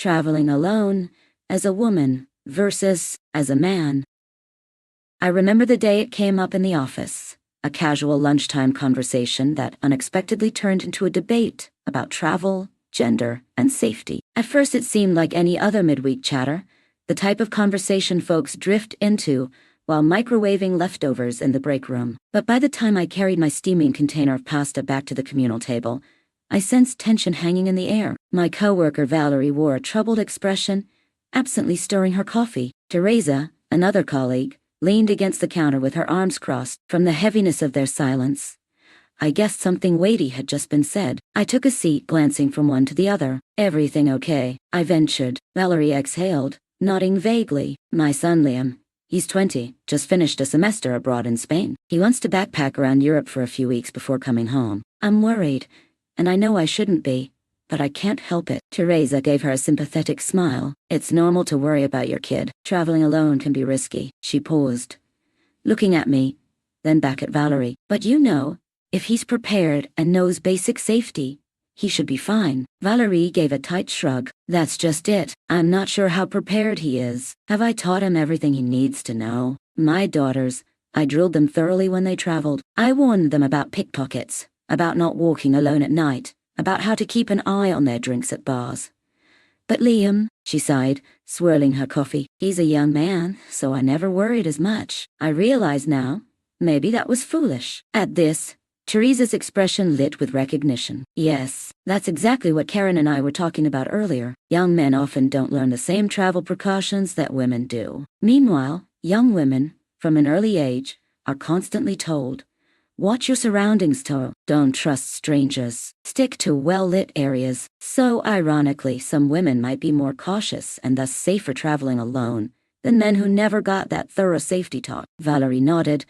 traveling alone, as a woman, versus as a man. I remember the day it came up in the office, a casual lunchtime conversation that unexpectedly turned into a debate about travel, gender, and safety. At first it seemed like any other midweek chatter, the type of conversation folks drift into while microwaving leftovers in the break room. But by the time I carried my steaming container of pasta back to the communal table, I sensed tension hanging in the air. My coworker Valerie wore a troubled expression, absently stirring her coffee. Teresa, another colleague, leaned against the counter with her arms crossed. From the heaviness of their silence, I guessed something weighty had just been said. I took a seat, glancing from one to the other. "Everything okay?" I ventured. Valerie exhaled, nodding vaguely. "My son Liam. He's 20, just finished a semester abroad in Spain. He wants to backpack around Europe for a few weeks before coming home. I'm worried, and I know I shouldn't be, but I can't help it." Teresa gave her a sympathetic smile. "It's normal to worry about your kid. Traveling alone can be risky." She paused, looking at me, then back at Valerie. "But you know, if he's prepared and knows basic safety, he should be fine." Valerie gave a tight shrug. "That's just it. I'm not sure how prepared he is. Have I taught him everything he needs to know? My daughters, I drilled them thoroughly when they traveled. I warned them about pickpockets, about not walking alone at night, about how to keep an eye on their drinks at bars. But Liam," she sighed, swirling her coffee, "he's a young man, so I never worried as much. I realize now, maybe that was foolish." At this, Teresa's expression lit with recognition. "Yes, that's exactly what Karen and I were talking about earlier. Young men often don't learn the same travel precautions that women do. Meanwhile, young women, from an early age, are constantly told, 'Watch your surroundings, don't trust strangers. Stick to well-lit areas.' So ironically, some women might be more cautious and thus safer traveling alone than men who never got that thorough safety talk." Valerie nodded,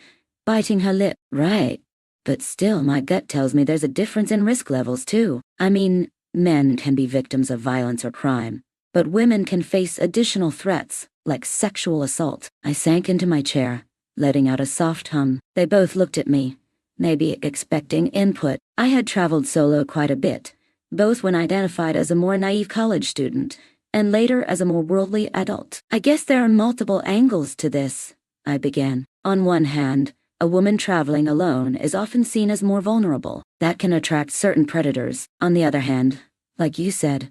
biting her lip. "Right. But still, my gut tells me there's a difference in risk levels, too. I mean, men can be victims of violence or crime, but women can face additional threats, like sexual assault." I sank into my chair, letting out a soft hum. They both looked at me, maybe expecting input. I had traveled solo quite a bit, both when identified as a more naive college student, and later as a more worldly adult. "I guess there are multiple angles to this," I began. "On one hand, a woman traveling alone is often seen as more vulnerable. That can attract certain predators. On the other hand, like you said,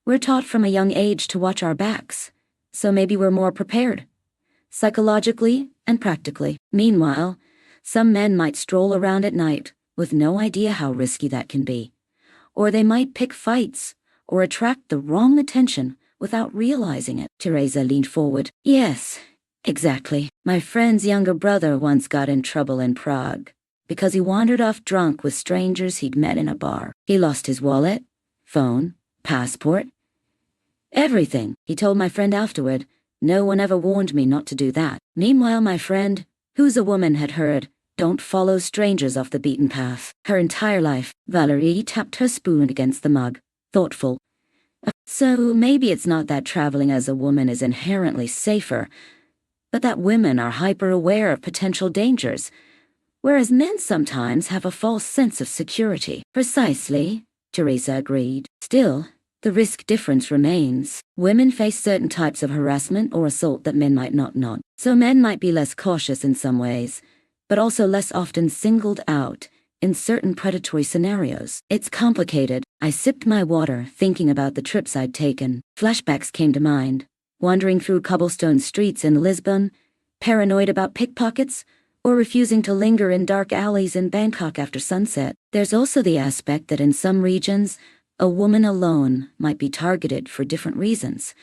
we're taught from a young age to watch our backs, so maybe we're more prepared, psychologically and practically. Meanwhile, some men might stroll around at night with no idea how risky that can be, or they might pick fights or attract the wrong attention without realizing it." Teresa leaned forward. "Yes, exactly. My friend's younger brother once got in trouble in Prague because he wandered off drunk with strangers he'd met in a bar. He lost his wallet, phone, passport, everything. He told my friend afterward, 'No one ever warned me not to do that.' Meanwhile, my friend, who's a woman, had heard, 'Don't follow strangers off the beaten path.' Her entire life." Valerie tapped her spoon against the mug, thoughtful. "So maybe it's not that traveling as a woman is inherently safer, but that women are hyper-aware of potential dangers, whereas men sometimes have a false sense of security." "Precisely," Teresa agreed. "Still, the risk difference remains. Women face certain types of harassment or assault that men might not. So men might be less cautious in some ways, but also less often singled out in certain predatory scenarios. It's complicated." I sipped my water, thinking about the trips I'd taken. Flashbacks came to mind. Wandering through cobblestone streets in Lisbon, paranoid about pickpockets, or refusing to linger in dark alleys in Bangkok after sunset. There's also the aspect that in some regions, a woman alone might be targeted for different reasons.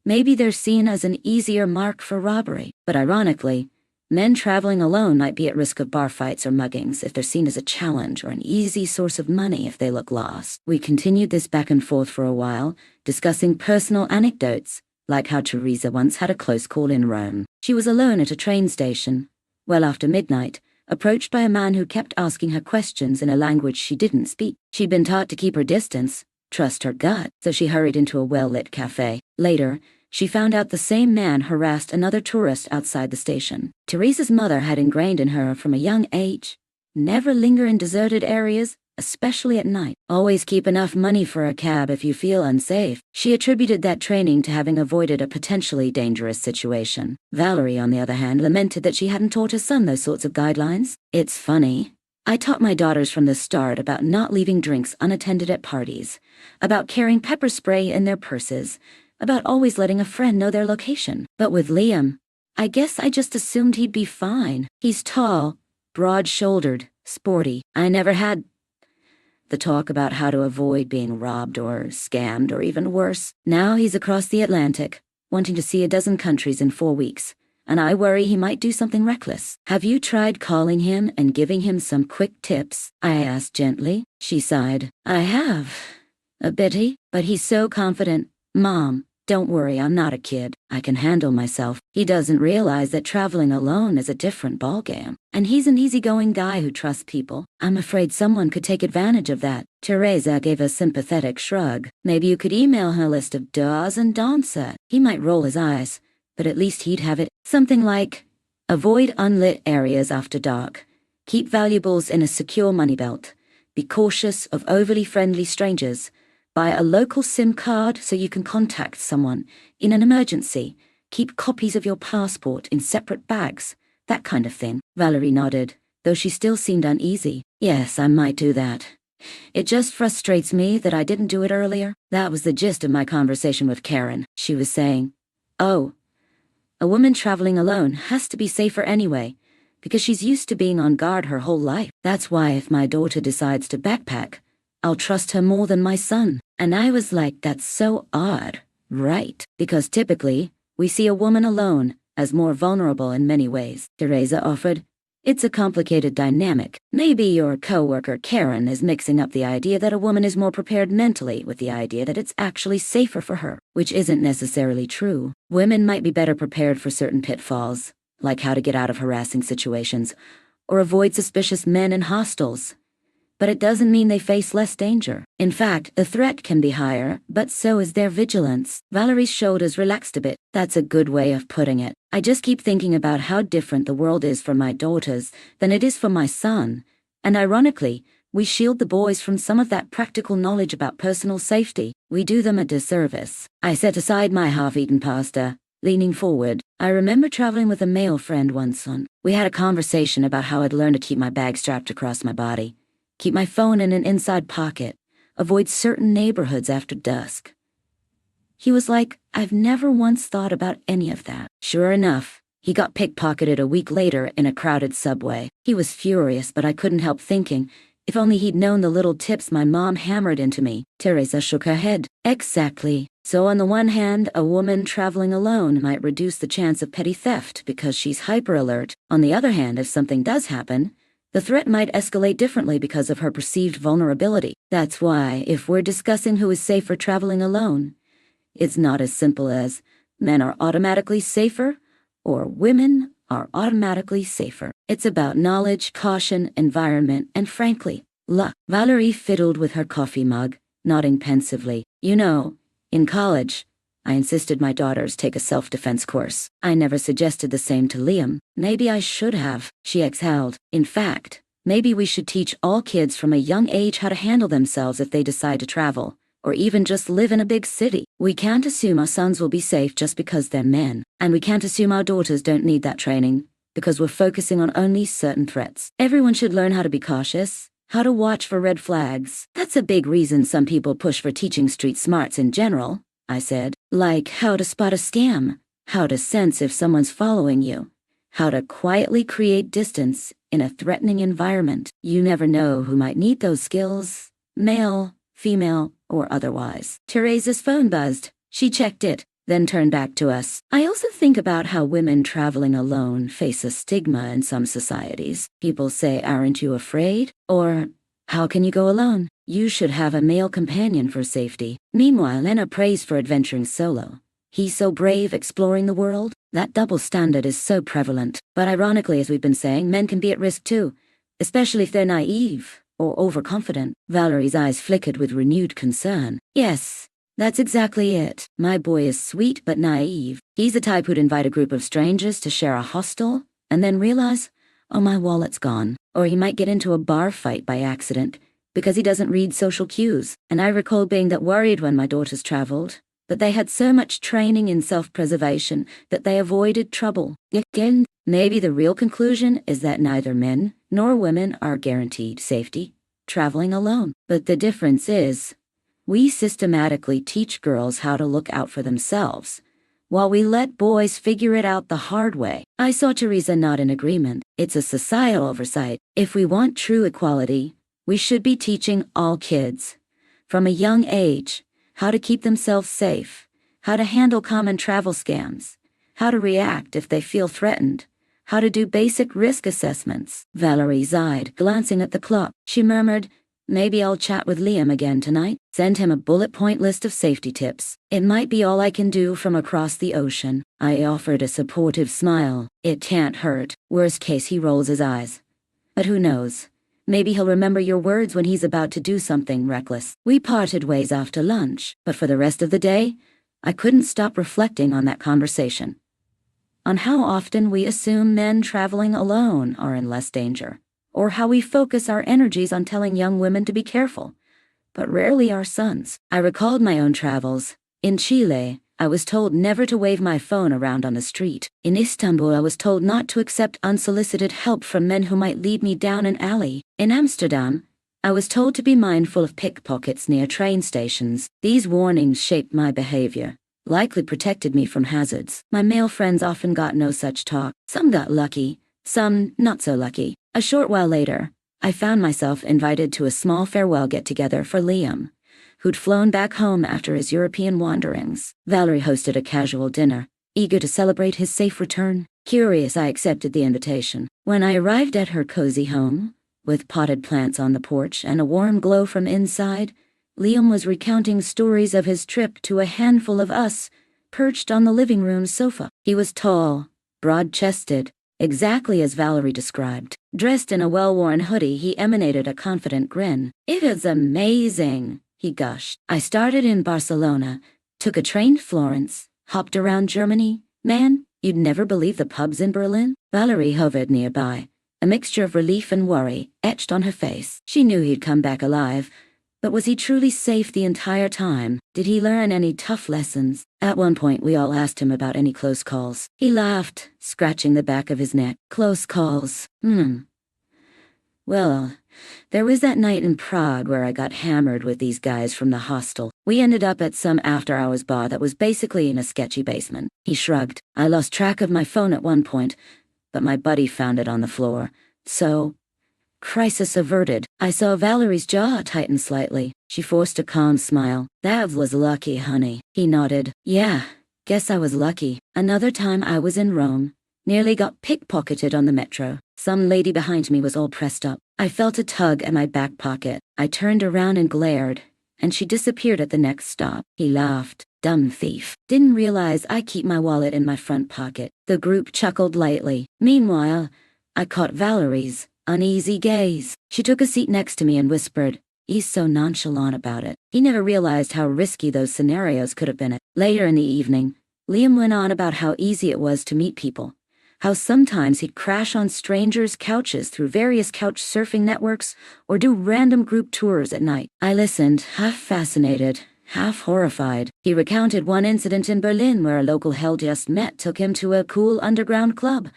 Maybe they're seen as an easier mark for robbery. But ironically, men traveling alone might be at risk of bar fights or muggings if they're seen as a challenge or an easy source of money if they look lost. We continued this back and forth for a while, discussing personal anecdotes, like how Teresa once had a close call in Rome. She was alone at a train station, well after midnight, approached by a man who kept asking her questions in a language she didn't speak. She'd been taught to keep her distance, trust her gut, so she hurried into a well-lit cafe. Later, she found out the same man harassed another tourist outside the station. Teresa's mother had ingrained in her from a young age, never linger in deserted areas, especially at night. Always keep enough money for a cab if you feel unsafe. She attributed that training to having avoided a potentially dangerous situation. Valerie, on the other hand, lamented that she hadn't taught her son those sorts of guidelines. It's funny. I taught my daughters from the start about not leaving drinks unattended at parties, about carrying pepper spray in their purses, about always letting a friend know their location. But with Liam, I guess I just assumed he'd be fine. He's tall, broad-shouldered, sporty. I never had the talk about how to avoid being robbed or scammed or even worse. Now he's across the Atlantic, wanting to see a dozen countries in 4 weeks, and I worry he might do something reckless. Have you tried calling him and giving him some quick tips? I asked gently. She sighed. I have. A bitty, but he's so confident. Mom, don't worry, I'm not a kid. I can handle myself. He doesn't realize that traveling alone is a different ballgame. And he's an easygoing guy who trusts people. I'm afraid someone could take advantage of that. Teresa gave a sympathetic shrug. Maybe you could email her a list of do's and don'ts. He might roll his eyes, but at least he'd have it. Something like, avoid unlit areas after dark. Keep valuables in a secure money belt. Be cautious of overly friendly strangers. Buy a local SIM card so you can contact someone in an emergency. Keep copies of your passport in separate bags. That kind of thing. Valerie nodded, though she still seemed uneasy. Yes, I might do that. It just frustrates me that I didn't do it earlier. That was the gist of my conversation with Karen. She was saying, oh, a woman traveling alone has to be safer anyway, because she's used to being on guard her whole life. That's why if my daughter decides to backpack, I'll trust her more than my son. And I was like, that's so odd, right? Because typically, we see a woman alone as more vulnerable in many ways. Teresa offered, it's a complicated dynamic. Maybe your coworker Karen is mixing up the idea that a woman is more prepared mentally with the idea that it's actually safer for her, which isn't necessarily true. Women might be better prepared for certain pitfalls, like how to get out of harassing situations, or avoid suspicious men in hostels. But it doesn't mean they face less danger. In fact, the threat can be higher, but so is their vigilance. Valerie's shoulders relaxed a bit. That's a good way of putting it. I just keep thinking about how different the world is for my daughters than it is for my son. And ironically, we shield the boys from some of that practical knowledge about personal safety. We do them a disservice. I set aside my half-eaten pasta, leaning forward. I remember traveling with a male friend once. We had a conversation about how I'd learned to keep my bag strapped across my body. Keep my phone in an inside pocket. Avoid certain neighborhoods after dusk. He was like, I've never once thought about any of that. Sure enough, he got pickpocketed a week later in a crowded subway. He was furious, but I couldn't help thinking, if only he'd known the little tips my mom hammered into me. Teresa shook her head. Exactly. So on the one hand, a woman traveling alone might reduce the chance of petty theft because she's hyper-alert. On the other hand, if something does happen, the threat might escalate differently because of her perceived vulnerability. That's why, if we're discussing who is safer traveling alone, it's not as simple as men are automatically safer or women are automatically safer. It's about knowledge, caution, environment, and frankly, luck. Valerie fiddled with her coffee mug, nodding pensively. You know, in college, I insisted my daughters take a self-defense course. I never suggested the same to Liam. Maybe I should have, she exhaled. In fact, maybe we should teach all kids from a young age how to handle themselves if they decide to travel, or even just live in a big city. We can't assume our sons will be safe just because they're men, and we can't assume our daughters don't need that training, because we're focusing on only certain threats. Everyone should learn how to be cautious, how to watch for red flags. That's a big reason some people push for teaching street smarts in general, I said. Like how to spot a scam, how to sense if someone's following you, how to quietly create distance in a threatening environment. You never know who might need those skills, male, female, or otherwise. Teresa's phone buzzed. She checked it, then turned back to us. I also think about how women traveling alone face a stigma in some societies. People say, aren't you afraid? Or, how can you go alone? You should have a male companion for safety. Meanwhile, Lena prays for adventuring solo. He's so brave exploring the world. That double standard is so prevalent. But ironically, as we've been saying, men can be at risk too, especially if they're naive or overconfident. Valerie's eyes flickered with renewed concern. Yes, that's exactly it. My boy is sweet but naive. He's the type who'd invite a group of strangers to share a hostel and then realize, oh, my wallet's gone. Or he might get into a bar fight by accident because he doesn't read social cues, and I recall being that worried when my daughters traveled. But they had so much training in self-preservation that they avoided trouble. Again, maybe the real conclusion is that neither men nor women are guaranteed safety traveling alone. But the difference is, we systematically teach girls how to look out for themselves, while we let boys figure it out the hard way. I saw Teresa nod in agreement. It's a societal oversight. If we want true equality, we should be teaching all kids, from a young age, how to keep themselves safe, how to handle common travel scams, how to react if they feel threatened, how to do basic risk assessments. Valerie sighed, glancing at the clock. She murmured, "Maybe I'll chat with Liam again tonight. Send him a bullet point list of safety tips. It might be all I can do from across the ocean." I offered a supportive smile. It can't hurt. Worst case, he rolls his eyes. But who knows? Maybe he'll remember your words when he's about to do something reckless. We parted ways after lunch, but for the rest of the day, I couldn't stop reflecting on that conversation. On how often we assume men traveling alone are in less danger, or how we focus our energies on telling young women to be careful, but rarely our sons. I recalled my own travels. In Chile, I was told never to wave my phone around on the street. In Istanbul, I was told not to accept unsolicited help from men who might lead me down an alley. In Amsterdam, I was told to be mindful of pickpockets near train stations. These warnings shaped my behavior, likely protected me from hazards. My male friends often got no such talk. Some got lucky, some not so lucky. A short while later, I found myself invited to a small farewell get-together for Liam, who'd flown back home after his European wanderings. Valerie hosted a casual dinner, eager to celebrate his safe return. Curious, I accepted the invitation. When I arrived at her cozy home, with potted plants on the porch and a warm glow from inside, Liam was recounting stories of his trip to a handful of us, perched on the living room sofa. He was tall, broad-chested, exactly as Valerie described. Dressed in a well-worn hoodie, he emanated a confident grin. "It is amazing," he gushed. "I started in Barcelona, took a train to Florence, hopped around Germany. Man, you'd never believe the pubs in Berlin." Valerie hovered nearby, a mixture of relief and worry etched on her face. She knew he'd come back alive, but was he truly safe the entire time? Did he learn any tough lessons? At one point, we all asked him about any close calls. He laughed, scratching the back of his neck. "Close calls. Well, there was that night in Prague where I got hammered with these guys from the hostel. We ended up at some after-hours bar that was basically in a sketchy basement." He shrugged. "I lost track of my phone at one point, but my buddy found it on the floor. So, crisis averted." I saw Valerie's jaw tighten slightly. She forced a calm smile. "That was lucky, honey." He nodded. "Yeah, guess I was lucky. Another time I was in Rome. Nearly got pickpocketed on the metro. Some lady behind me was all pressed up. I felt a tug at my back pocket. I turned around and glared, and she disappeared at the next stop." He laughed. "Dumb thief. Didn't realize I keep my wallet in my front pocket." The group chuckled lightly. Meanwhile, I caught Valerie's uneasy gaze. She took a seat next to me and whispered, "He's so nonchalant about it." He never realized how risky those scenarios could have been. Later in the evening, Liam went on about how easy it was to meet people, how sometimes he'd crash on strangers' couches through various couch surfing networks or do random group tours at night. I listened, half fascinated, half horrified. He recounted one incident in Berlin where a local hell just met took him to a cool underground club,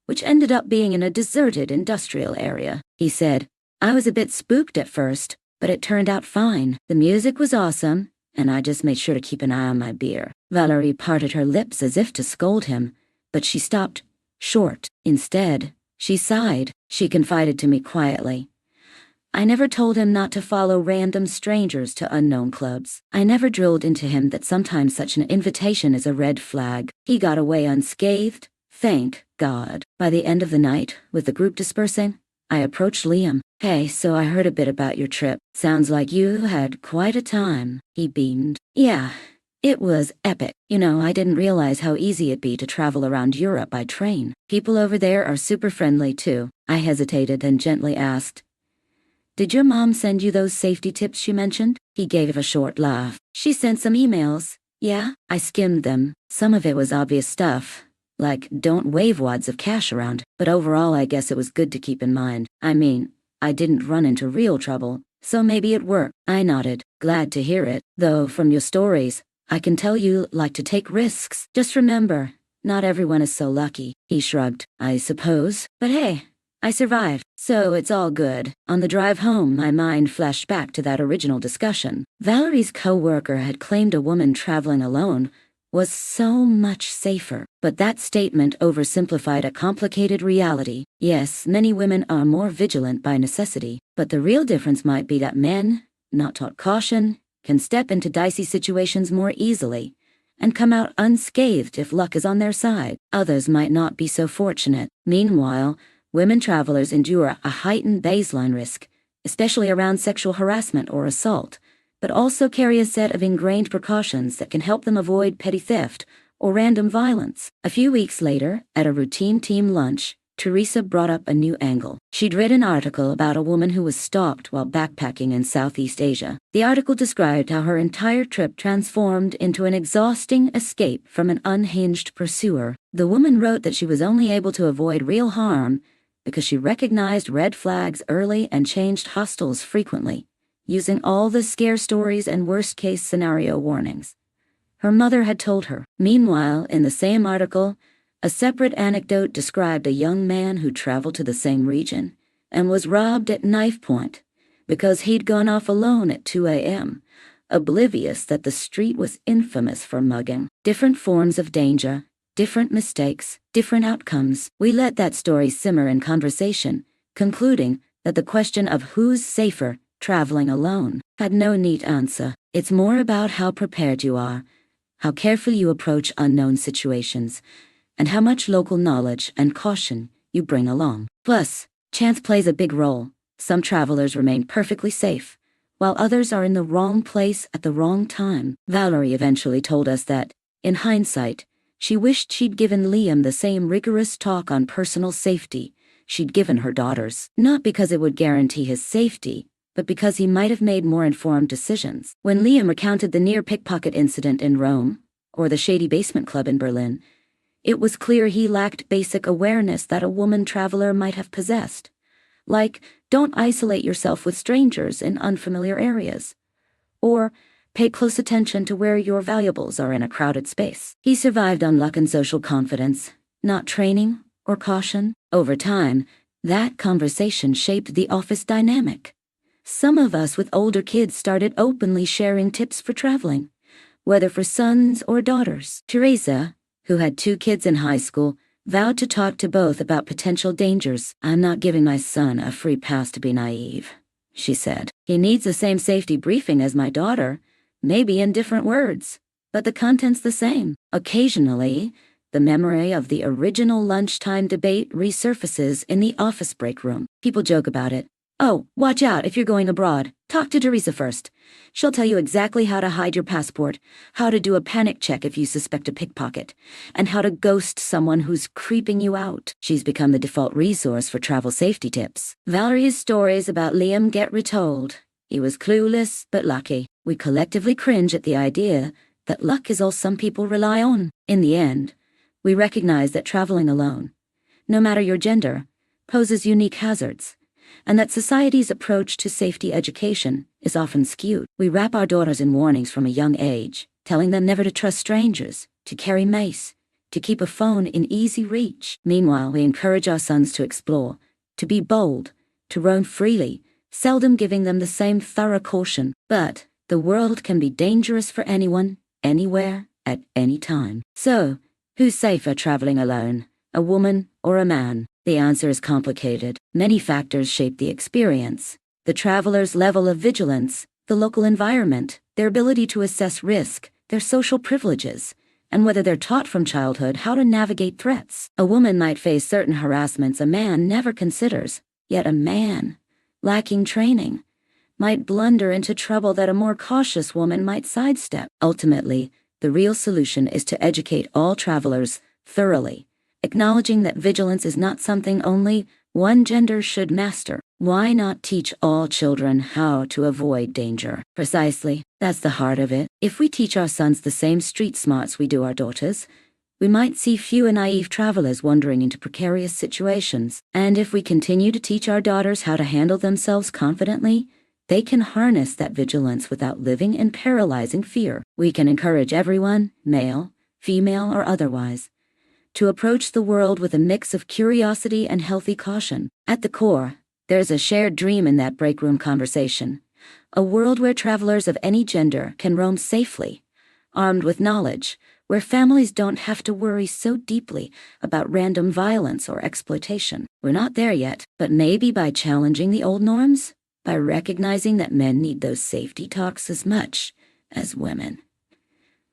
which ended up being in a deserted industrial area. He said, "I was a bit spooked at first, but it turned out fine. The music was awesome, and I just made sure to keep an eye on my beer." Valerie parted her lips as if to scold him, but she stopped short. Instead, she sighed. She confided to me quietly, "I never told him not to follow random strangers to unknown clubs. I never drilled into him that sometimes such an invitation is a red flag." He got away unscathed. Thank God. By the end of the night, with the group dispersing, I approached Liam. "Hey, so I heard a bit about your trip. Sounds like you had quite a time." He beamed. "Yeah, it was epic. You know, I didn't realize how easy it'd be to travel around Europe by train. People over there are super friendly, too." I hesitated, then gently asked, "Did your mom send you those safety tips she mentioned?" He gave a short laugh. "She sent some emails. Yeah, I skimmed them. Some of it was obvious stuff, like don't wave wads of cash around, but overall I guess it was good to keep in mind. I mean, I didn't run into real trouble, So maybe it worked. I nodded, glad to hear it. Though from your stories, I can tell you like to take risks. Just remember, not everyone is so lucky. He shrugged. I suppose. But hey, I survived, so it's all good. On the drive home, my mind flashed back to that original discussion. Valerie's coworker had claimed a woman traveling alone was so much safer. But that statement oversimplified a complicated reality. Yes, many women are more vigilant by necessity, but the real difference might be that men, not taught caution, can step into dicey situations more easily and come out unscathed if luck is on their side. Others might not be so fortunate. Meanwhile, women travelers endure a heightened baseline risk, especially around sexual harassment or assault, but also carry a set of ingrained precautions that can help them avoid petty theft or random violence. A few weeks later, at a routine team lunch, Teresa brought up a new angle. She'd read an article about a woman who was stalked while backpacking in Southeast Asia. The article described how her entire trip transformed into an exhausting escape from an unhinged pursuer. The woman wrote that she was only able to avoid real harm because she recognized red flags early and changed hostels frequently, using all the scare stories and worst-case scenario warnings her mother had told her. Meanwhile, in the same article, a separate anecdote described a young man who traveled to the same region and was robbed at knife point because he'd gone off alone at 2 a.m., oblivious that the street was infamous for mugging. Different forms of danger, different mistakes, different outcomes. We let that story simmer in conversation, concluding that the question of who's safer traveling alone had no neat answer. It's more about how prepared you are, how carefully you approach unknown situations, and how much local knowledge and caution you bring along. Plus, chance plays a big role. Some travelers remain perfectly safe, while others are in the wrong place at the wrong time. Valerie eventually told us that, in hindsight, she wished she'd given Liam the same rigorous talk on personal safety she'd given her daughters. Not because it would guarantee his safety, but because he might have made more informed decisions. When Liam recounted the near pickpocket incident in Rome, or the shady basement club in Berlin, it was clear he lacked basic awareness that a woman traveler might have possessed. Like, don't isolate yourself with strangers in unfamiliar areas. Or, pay close attention to where your valuables are in a crowded space. He survived on luck and social confidence, not training or caution. Over time, that conversation shaped the office dynamic. Some of us with older kids started openly sharing tips for traveling, whether for sons or daughters. Teresa, who had 2 kids in high school, vowed to talk to both about potential dangers. I'm not giving my son a free pass to be naive, she said. He needs the same safety briefing as my daughter, maybe in different words, but the content's the same. Occasionally, the memory of the original lunchtime debate resurfaces in the office break room. People joke about it. Oh, watch out if you're going abroad. Talk to Teresa first. She'll tell you exactly how to hide your passport, how to do a panic check if you suspect a pickpocket, and how to ghost someone who's creeping you out. She's become the default resource for travel safety tips. Valerie's stories about Liam get retold. He was clueless but lucky. We collectively cringe at the idea that luck is all some people rely on. In the end, we recognize that traveling alone, no matter your gender, poses unique hazards, and that society's approach to safety education is often skewed. We wrap our daughters in warnings from a young age, telling them never to trust strangers, to carry mace, to keep a phone in easy reach. Meanwhile, we encourage our sons to explore, to be bold, to roam freely, seldom giving them the same thorough caution. But the world can be dangerous for anyone, anywhere, at any time. So, who's safer traveling alone, a woman or a man? The answer is complicated. Many factors shape the experience. The traveler's level of vigilance, the local environment, their ability to assess risk, their social privileges, and whether they're taught from childhood how to navigate threats. A woman might face certain harassments a man never considers, yet a man, lacking training, might blunder into trouble that a more cautious woman might sidestep. Ultimately, the real solution is to educate all travelers thoroughly, acknowledging that vigilance is not something only one gender should master. Why not teach all children how to avoid danger? Precisely, that's the heart of it. If we teach our sons the same street smarts we do our daughters, we might see fewer naive travelers wandering into precarious situations. And if we continue to teach our daughters how to handle themselves confidently, they can harness that vigilance without living in paralyzing fear. We can encourage everyone, male, female, or otherwise, to approach the world with a mix of curiosity and healthy caution. At the core, there's a shared dream in that break room conversation. A world where travelers of any gender can roam safely, armed with knowledge, where families don't have to worry so deeply about random violence or exploitation. We're not there yet, but maybe by challenging the old norms, by recognizing that men need those safety talks as much as women,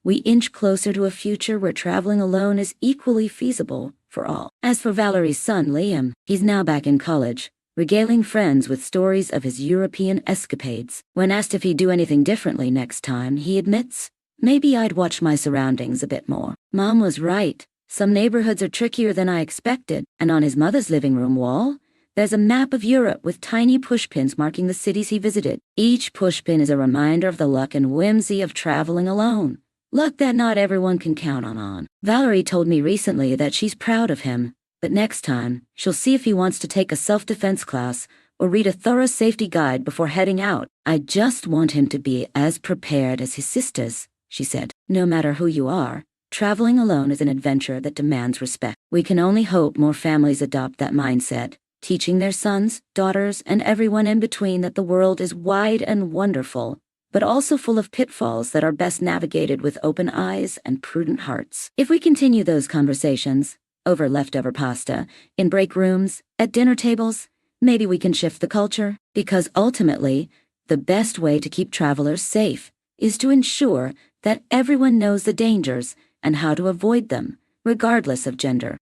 we inch closer to a future where traveling alone is equally feasible for all. As for Valerie's son, Liam, he's now back in college, regaling friends with stories of his European escapades. When asked if he'd do anything differently next time, he admits, "Maybe I'd watch my surroundings a bit more. Mom was right. Some neighborhoods are trickier than I expected." And on his mother's living room wall, there's a map of Europe with tiny pushpins marking the cities he visited. Each pushpin is a reminder of the luck and whimsy of traveling alone. Luck that not everyone can count on. Valerie told me recently that she's proud of him, but next time, she'll see if he wants to take a self-defense class or read a thorough safety guide before heading out. "I just want him to be as prepared as his sisters," she said. No matter who you are, traveling alone is an adventure that demands respect. We can only hope more families adopt that mindset, teaching their sons, daughters, and everyone in between that the world is wide and wonderful, but also full of pitfalls that are best navigated with open eyes and prudent hearts. If we continue those conversations, over leftover pasta, in break rooms, at dinner tables, maybe we can shift the culture, because ultimately, the best way to keep travelers safe is to ensure that everyone knows the dangers and how to avoid them, regardless of gender.